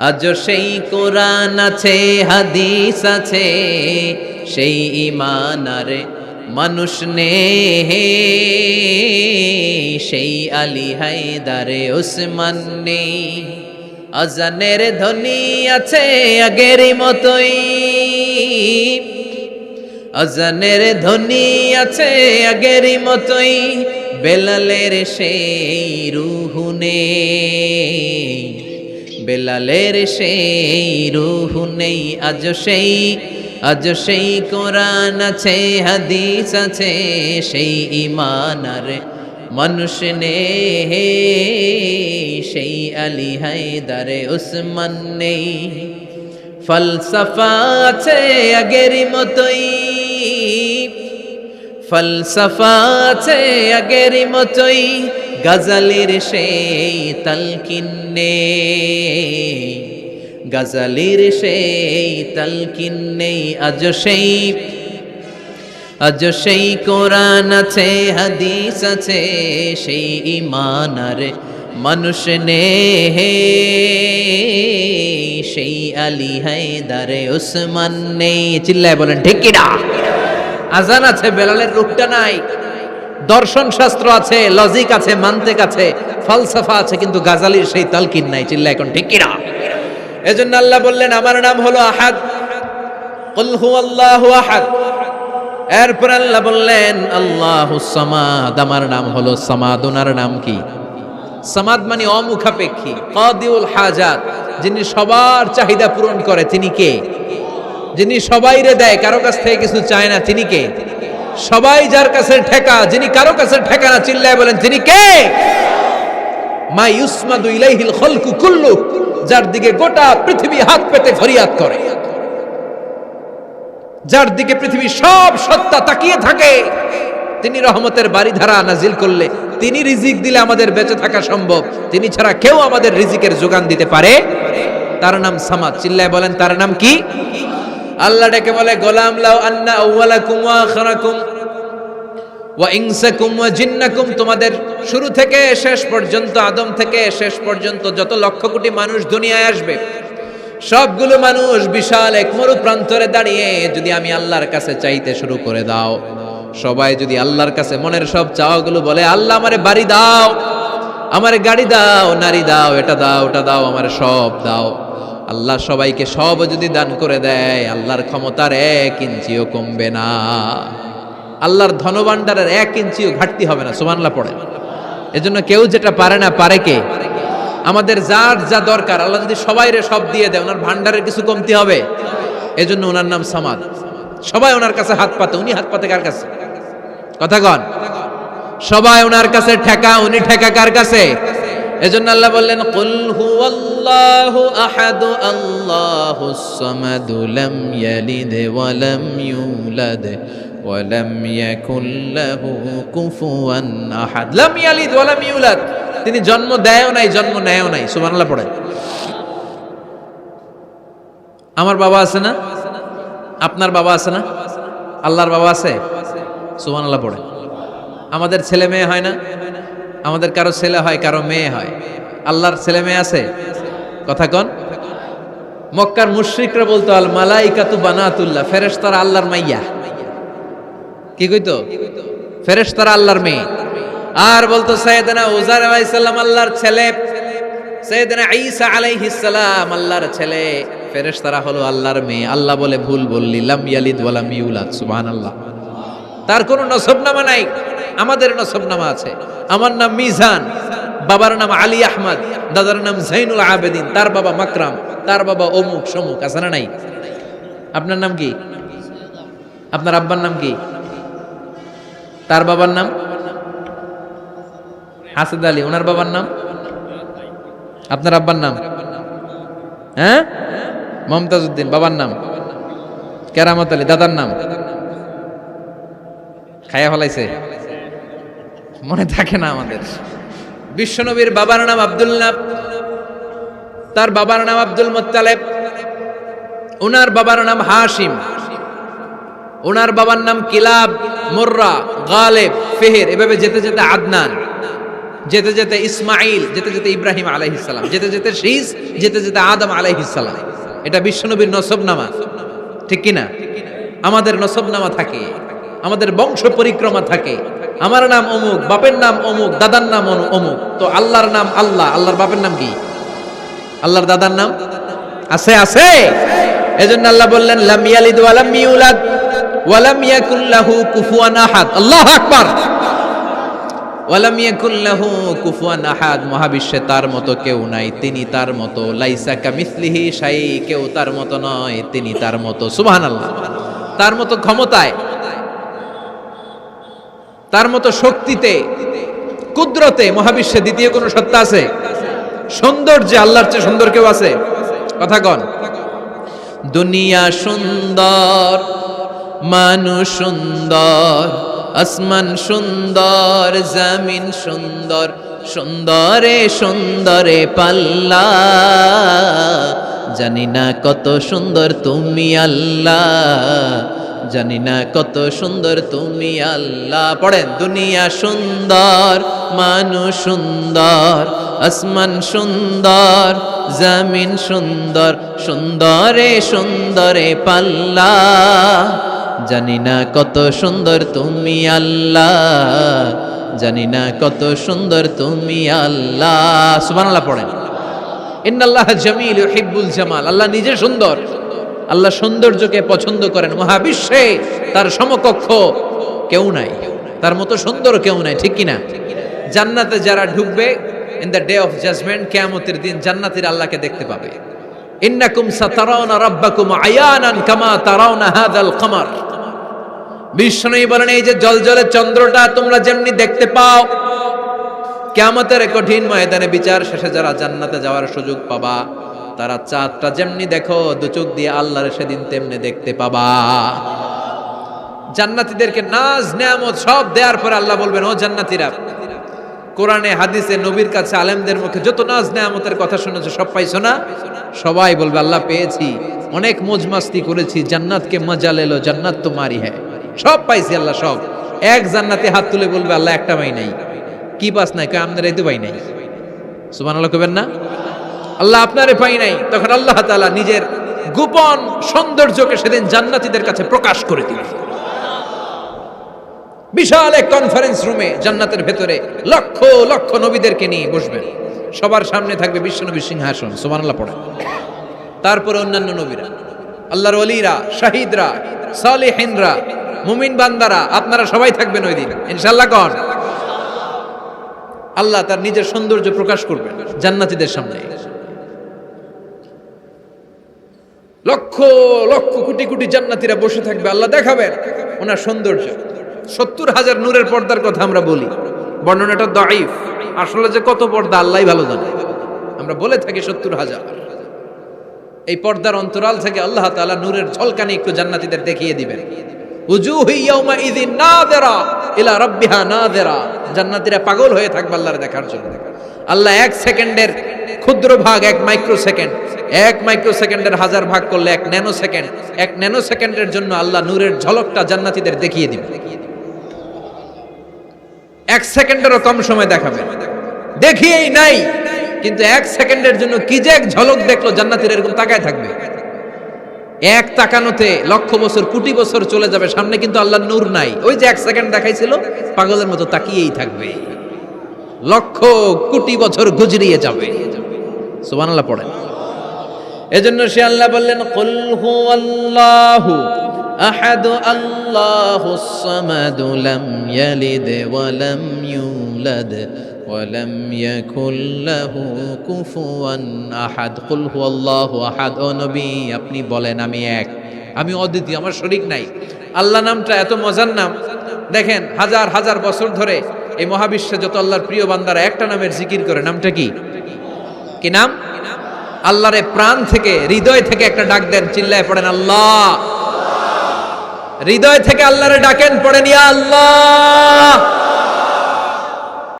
আজ সেই কোরআন আছে, হাদিস আছে, সেই ঈমান আর মানুষ নে, সেই আলী হায়দারে উসমান নে। আজানের ধ্বনি আছে আগের মতোই, আজানের ধ্বনি আছে আগের মতোই, বেলালের সেই রূহ নেই, বেলালের সেই রূহ নেই। আজ সেই কোরআন আছে, হাদিস আছে, সেই ঈমান আর মানুষ নে, সেই আলী হায়দারে উসমান নেই। ফলসফা আছে আগের মতোই, ফলসফা আছে আগের মতোই, গজলের সেই তালকিন নেই, গজলের সেই তালকিন নেই। আজ সেই কোরআন আছে, হাদিস আছে, সেই ঈমান আর মানুষ নে, সেই আলী হায়দারে উসমান নেই। চিল্লায় বলেন ঠিক কিনা? আজান আছে, বেলালের রূপটা নাই। দর্শন শাস্ত্র আছে, লজিক আছে, মান্তিক আছে, ফলসফা আছে, কিন্তু গাজালির সেই তালকিন নাই। চিল্লায় এখন ঠিক কিনা? এজন্য আল্লাহ বললেন আমার নাম হলো আহাদ, কুল হুয়াল্লাহু আহাদ। এরপর আল্লাহ বললেন আল্লাহুস সামাদ, আমার নাম হলো সামাদ। ওনার নাম কি? সামাদ মানে অমুখাপেক্ষী, কাদিউল হাজাত, যিনি সবার চাহিদা পূরণ করে। তিনি কে? যিনি সবাইরে দেয়, কারো কাছ থেকে কিছু চায় না। তিনি কে? সবাই যার কাছে ঠেকা, যিনি কারো কাছে ঠেকা না। চিল্লায় বলেন তিনি কে? মা ইউসমাদু ইলাইহিল খালকু কুল্লু, যার দিকে গোটা পৃথিবী হাত পেতে ফরিয়াদ করে, যার দিকে পৃথিবীর সব সত্তা তাকিয়ে থাকে। তিনি রহমতের বারিধারা নাজিল করলে, তিনি রিজিক দিলে আমাদের বেঁচে থাকা সম্ভব। তিনি ছাড়া কেউ আমাদের রিজিকের যোগান দিতে পারে। তার নাম সামাদ। চিল্লায় বলেন তার নাম কি? আল্লাহ ডেকে বলে গোলাম লাউ আন্না আউওয়ালাকুম ওয়া আখিরাকুম ওয়া ইনসাকুম ওয়া জিন্নাকুম, তোমাদের শুরু থেকে শেষ পর্যন্ত, আদম থেকে শেষ পর্যন্ত যত লক্ষ কোটি মানুষ দুনিয়ায় আসবে, সবগুলো মানুষ বিশাল এক মরু প্রান্তরে দাঁড়িয়ে যদি আমি আল্লাহর কাছে চাইতে শুরু করে দাও, সবাই যদি আল্লাহর কাছে মনের সব চাওয়াগুলো বলে, আল্লাহ আমারে বাড়ি দাও, আমারে গাড়ি দাও, নারী দাও, এটা দাও, ওটা দাও, আমারে সব দাও, আল্লাহ সবাইকে সব যদি দান করে দেয়, আল্লাহর ক্ষমতার 1 ইঞ্চিও কমবে না, আল্লাহর ধনভাণ্ডারের 1 ইঞ্চিও ঘাটতি হবে না। সুবহানাল্লাহ পড়ে। এজন্য কেউ যেটা পারে না, পারে কে? আমাদের যার যা দরকার, আল্লাহ যদি সবাইরে সব দিয়ে দেয়, ওনার ভান্ডারের কিছু কমতি হবে? এজন্য ওনার নাম সামাদ। সবাই ওনার কাছে হাত পাতে। উনি হাত পাতে কার কাছে? কথা কন। সবাই ওনার কাছে ঠেকা, উনি ঠেকা কার কাছে? এজন্য আল্লাহ বললেন কুল হুয়াল্লাহু আহাদ, আল্লাহুস সামাদ, লাম ইয়ালিদ ওয়া লাম ইউলাদ ওয়া লাম ইয়াকুল লাহু কুফুয়ান আহাদ। লাম ইয়ালিদ ওয়া লাম ইউলাদ, তিনি জন্ম দেয়ও নাই, জন্ম নেয়ও নাই। সুবহানাল্লাহ পড়ে। আমার বাবা আছে না? আপনার বাবা আছে না? আল্লাহর বাবা আছে? সুবহানাল্লাহ পড়ে। আমাদের ছেলে মেয়ে হয় না? আমাদের কারো ছেলে হয়, কারো মেয়ে হয়। আল্লাহর ছেলে মেয়ে আছে? কথা কন। মক্কার মুশরিকরা বলতো আল মালাইকাতু বানাতুল্লাহ, ফেরেশতারা আল্লাহর মাইয়া। কি কইতো? ফেরেশতারা আল্লাহর মেয়ে। আর বলতো সাইয়েদনা উযার আলাইহিস সালাম আল্লাহর ছেলে, সাইয়েদনা ঈসা আলাইহিস সালাম আল্লাহর ছেলে, ফেরেশতারা হলো আল্লাহর মেয়ে। আল্লাহ বলে ভুল বললি, লাম ইয়ালিদ ওয়া লাম ইউলাদ। সুবহানাল্লাহ। তার কোনো নসবনামা নাই, আমাদের নসবনামা আছে। আমার নাম মিজান, বাবার নাম আলী আহমদ, দাদার নাম জাইনুল আবেদিন, তার বাবা মাকরাম, তার বাবা অমুক সমুক। আছে না নাই? আপনার নাম কি? আপনার আব্বার নাম কি? তার বাবার নাম হাসেদ আলী, ওনার বাবার নাম? আপনার আব্বার নাম? হ্যাঁ, মমতাজ উদ্দিন। বাবার নাম কেরামত আলী। দাদার নাম খায়া ফলাইছে, মনে থাকে না আমাদের। বিশ্বনবীর বাবার নাম আব্দুল্লাহ, তার বাবার নাম আব্দুল মুত্তালিব, ওনার বাবার নাম হাশিম, ওনার বাবার নাম কিলাব, মুররা, গালেব, ফেহের, এভাবে যেতে যেতে আদনান। যেতে যেতে ইসমাইল, যেতে যেতে ইব্রাহিম আলাইহিস সালাম, যেতে যেতে শীস, যেতে যেতে আদম আলাইহিস সালাম। এটা বিশ্বনবীর নসবনামা, ঠিক কিনা? আমাদের নসবনামা থাকে, আমাদের বংশ পরিক্রমা থাকে। আমার নাম অমুক, বাপের নাম অমুক, দাদার নাম অমুক। তো আল্লাহর নাম আল্লাহ, আল্লাহর বাপের নাম কি? আল্লাহর দাদার নাম আছে? আছে। এজন্য আল্লাহ বললেন লাম ইয়ালিদ ওয়া লাম ইউলাদ ওয়া লাম ইয়াকুল লাহু কুফুয়ান আহাদ। আল্লাহু আকবার। ওয়া লাম ইয়াকুল লাহু কুফুয়ান আহাদ, মহাবিশ্বে তার মতো কেউ নাই, তিনি তার মতো। লাইসা কামিসলিহি শাই, কেউ তার মতো নয়, তিনি তার মতো। সুবহানাল্লাহ। তার মতো ক্ষমতায়, তার মতো শক্তিতে, কুদরতে মহাবিশ্বে দ্বিতীয় কোন সত্তা আছে? সৌন্দর্যে আল্লাহর চেয়ে সুন্দর কেউ আছে? কথা কন। দুনিয়া সুন্দর, মানুষ সুন্দর, আসমান সুন্দর, জমিন সুন্দর, সুন্দরে সুন্দরে পাল্লা। জানি না কত সুন্দর তুমি আল্লাহ, জানি না কত সুন্দর তুমি আল্লাহ। পড়েন, দুনিয়া সুন্দর, মানুষ সুন্দর, আসমান সুন্দর, জমিন সুন্দর, সুন্দরে সুন্দরে পাল্লা। জানি না কত সুন্দর তুমি আল্লাহ, জানি না কত সুন্দর তুমি আল্লাহ। সুবহানাল্লাহ পড়েন। ইন্নাল্লাহা জামিল ইউহিব্বুল জামাল। আল্লাহ নিজে সুন্দর, আল্লাহ সৌন্দর্যকে পছন্দ করেন। মহাবিশ্বে তার সমকক্ষ কেউ নাই, তার মতো সুন্দর কেউ নাই, ঠিক কিনা? জান্নাতে যারা ঢুকবে in the day of judgment, কিয়ামতের দিন জান্নাতীরা আল্লাহকে দেখতে পাবে। ইন্নাকুম সাতারাউনা রাব্বাকুম আয়ানান কামা তারাউনা হাযাল কমার। বিষ্ণু বলেন, এই যে জলজলে চন্দ্রটা তোমরা যেমনি দেখতে পাও, কিয়ামতের কঠিন ময়দানে বিচার শেষে যারা জান্নাতে যাওয়ার সুযোগ পাবা, তারা চাঁদটা যেমনি দেখো দু চোখ দিয়ে আল্লাহর সেদিন তেমনি দেখতে পাবা। জান্নাতীদেরকে নাজ নেয়ামত সব দেওয়ার পরে আল্লাহ বলবেন, ও জান্নাতীরা, কোরআনে হাদিসে নবীর কাছে আলেমদের মুখে যত নাজ নেয়ামতের কথা শুনেছো সব পাইছো না? সবাই বলবে আল্লাহ পেয়েছি, অনেক মौज मस्ती করেছি, জান্নাতকে মজা লেলো, জান্নাত তোমারই হ্যায়। সব পাইছি আল্লাহ, সব। এক জান্নাতি হাত তুলে বলবে আল্লাহ একটা পাই নাই। কি পাস নাই? কয় আমাদের এই তো পাই নাই। সুবহানাল্লাহ কইবেন না? আল্লাহ আপনারে পাই নাই। তখন আল্লাহ তাআলা নিজের গোপন সৌন্দর্যকে সেদিন জান্নাতীদের কাছে প্রকাশ করে দিবেন। বিশাল এক কনফারেন্স রুমে জান্নাতের ভেতরে লক্ষ লক্ষ নবীদেরকে নিয়ে বসবেন। সবার সামনে থাকবে বিশ্বনবীর সিংহাসন। সুবহানাল্লাহ পড়ে। তারপরে অন্যান্য নবীরা, আল্লাহর ওলিরা, শাহিদরা, সালেহিনরা, মুমিন বান্দারা, আপনারা সবাই থাকবেন ওই দিন ইনশাআল্লাহ। কোন আল্লাহ তার নিজের সৌন্দর্য প্রকাশ করবেন জান্নাতীদের সামনে। লক্ষ লক্ষ কোটি কোটি জান্নাতীরা বসে থাকবে, আল্লাহ দেখাবেন ওনার সৌন্দর্য। 70,000 নূরের পর্দার কথা আমরা বলি, বর্ণনাটা দাঈফ। আসলে যে কত পর্দা আল্লাহই ভালো জানে। আমরা বলে থাকি 70,000। এই পর্দার অন্তরাল থেকে আল্লাহ তাআলা নূরের ঝলকানি একটু জান্নাতীদের দেখিয়ে দিবেন। উজুহু ইয়াউমা ইযিন নাযিরা ইলা রাব্বিহা নাযিরা। জান্নাতীরা পাগল হয়ে থাকবে আল্লাহর দেখার জন্য। আল্লাহ 1 সেকেন্ডের ক্ষুদ্র ভাগ, 1 মাইক্রো সেকেন্ড, 1 মাইক্রো সেকেন্ডের 1000 ভাগ করলে 1 ন্যানো সেকেন্ড, 1 ন্যানো সেকেন্ডের জন্য আল্লাহ নূরের ঝলকটা জান্নাতীদের দেখিয়ে দিবেন। 1 সেকেন্ডেরও কম সময় দেখাবেন, দেখিয়েই নাই, কিন্তু 1 সেকেন্ডের জন্য কি যে এক ঝলক দেখলো জান্নাতীরা এরকম তাকায় থাকবে। এক তাকানোতে লক্ষ বছর কোটি বছর চলে যাবে, সামনে কিন্তু আল্লাহর নূর নাই। ওই যে 1 সেকেন্ড দেখাইছিল, পাগলের মতো তাকিয়েই থাকবে, লক্ষ কোটি বছর গুজরিয়ে যাবে। সুবহানাল্লাহ পড়েন। এজন্য সে আল্লাহ বললেন, কুল হুয়াল্লাহু আহাদ আল্লাহুস সামাদ লাম ইয়ালিদ ওয়া লাম ইউলাদ ওয়া লাম ইয়াকুল লাহু কুফুয়ান আহাদ। কুল হুয়াল্লাহু আহাদ। ও নবী আপনি বলেন, আমি এক, আমি অদ্বিতীয়, আমার শরীক নাই। আল্লাহ নামটা এত মজার নাম। দেখেন হাজার হাজার বছর ধরে এই মহাবিশ্বে যত আল্লাহর প্রিয় বান্দারা একটা নামের জিকির করে, নামটা কি? কি নাম? আল্লাহরে প্রাণ থেকে, হৃদয় থেকে একটা ডাক দেন, চিল্লায় পড়েন আল্লাহ। হৃদয় থেকে আল্লাহরে ডাকেন, পড়েন ইয়া আল্লাহ।